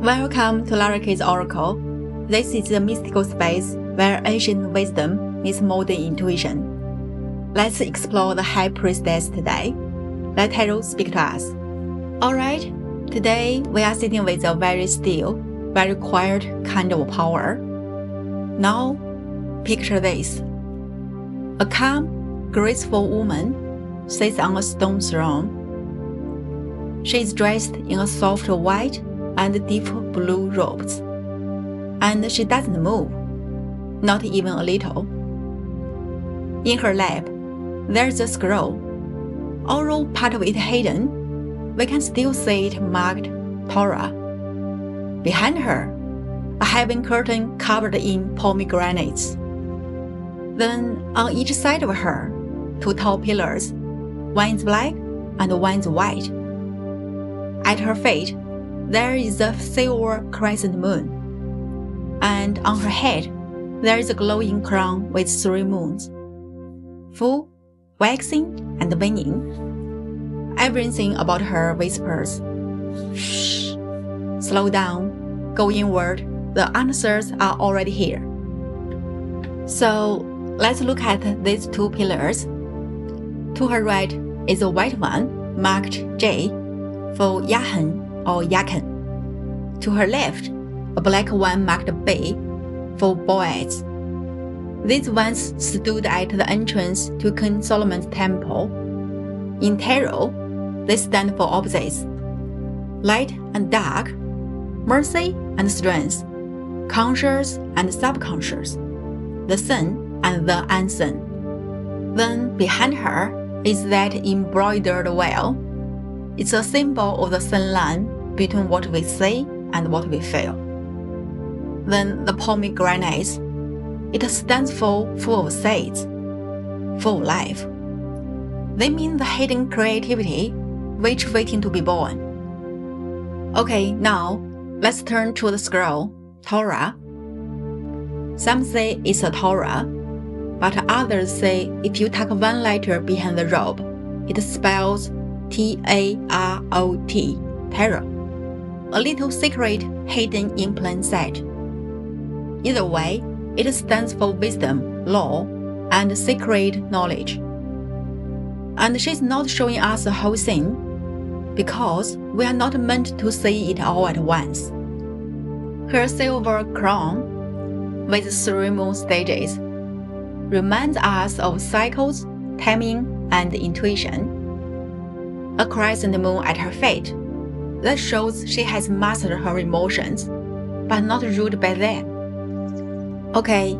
Welcome to LaraK's Oracle. This is a mystical space where ancient wisdom meets modern intuition. Let's explore the High Priestess today. Let tarot speak to us. Alright, today we are sitting with a very still, very quiet kind of power. Now, picture this. A calm, graceful woman sits on a stone throne. She is dressed in a soft white and deep blue robes, and she doesn't move, not even a little. In her lap, there's a scroll. Although part of it hidden, we can still see it marked Torah. Behind her, a heaven curtain covered in pomegranates. Then, on each side of her, two tall pillars, one is black and one is white. At her feet, there is a silver crescent moon, and on her head, there is a glowing crown with 3 moons, full, waxing, and waning. Everything about her whispers, "Shh, slow down, go inward, the answers are already here." So, let's look at these 2 pillars. To her right is a white one marked J for Yahan or Yakan. To her left, a black one marked B for Boaz. These ones stood at the entrance to King Solomon's temple. In tarot, they stand for opposites: light and dark, mercy and strength, conscious and subconscious, the sun and the unseen. Then behind her is that embroidered veil. It's a symbol of the thin line between what we see and what we feel. Then the pomegranates, it stands for full of seeds, full of life. They mean the hidden creativity which waiting to be born. Okay, now let's turn to the scroll, Torah. Some say it's a Torah, but others say if you tuck one letter behind the robe, it spells T-A-R-O-T, tarot. A little secret hidden in plain sight. Either way, it stands for wisdom, law, and secret knowledge. And she's not showing us the whole thing, because we are not meant to see it all at once. Her silver crown, with 3 moon stages, reminds us of cycles, timing, and intuition. A crescent moon at her feet, that shows she has mastered her emotions, but not ruled by them. Okay,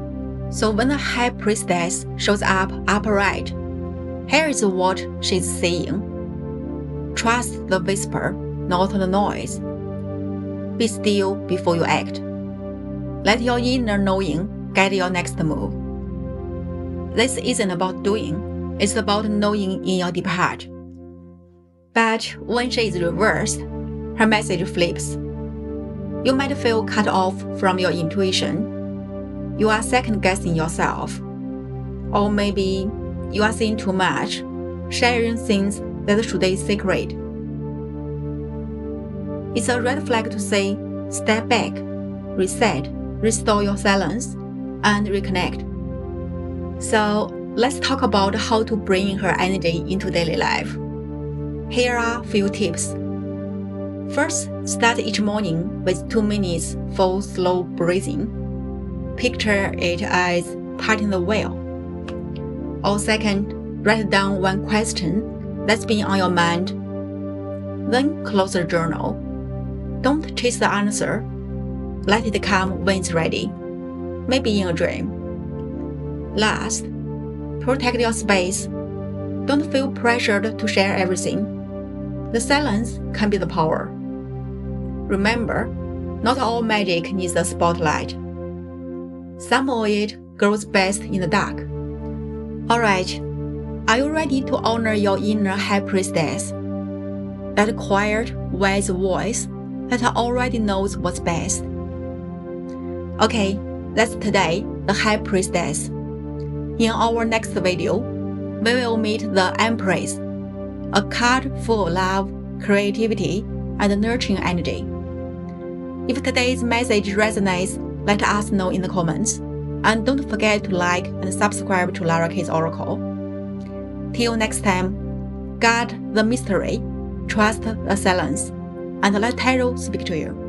so when the High Priestess shows up upright, here is what she's saying. Trust the whisper, not the noise. Be still before you act. Let your inner knowing guide your next move. This isn't about doing, it's about knowing in your deep heart. But when she is reversed, her message flips. You might feel cut off from your intuition. You are second-guessing yourself. Or maybe you are seeing too much, sharing things that should be secret. It's a red flag to say, step back, reset, restore your silence, and reconnect. So let's talk about how to bring her energy into daily life. Here are a few tips. First, start each morning with 2 minutes for slow breathing. Picture it as parting the veil. Or second, write down one question that's been on your mind. Then close the journal. Don't chase the answer. Let it come when it's ready, maybe in a dream. Last, protect your space. Don't feel pressured to share everything. The silence can be the power. Remember, not all magic needs a spotlight. Some of it grows best in the dark. Alright, are you ready to honor your inner High Priestess? That quiet, wise voice that already knows what's best. Okay, that's today, the High Priestess. In our next video, we will meet the Empress, a card full of love, creativity, and nurturing energy. If today's message resonates, let us know in the comments. And don't forget to like and subscribe to LaraK's Oracle. Till next time, guard the mystery, trust the silence, and let tarot speak to you.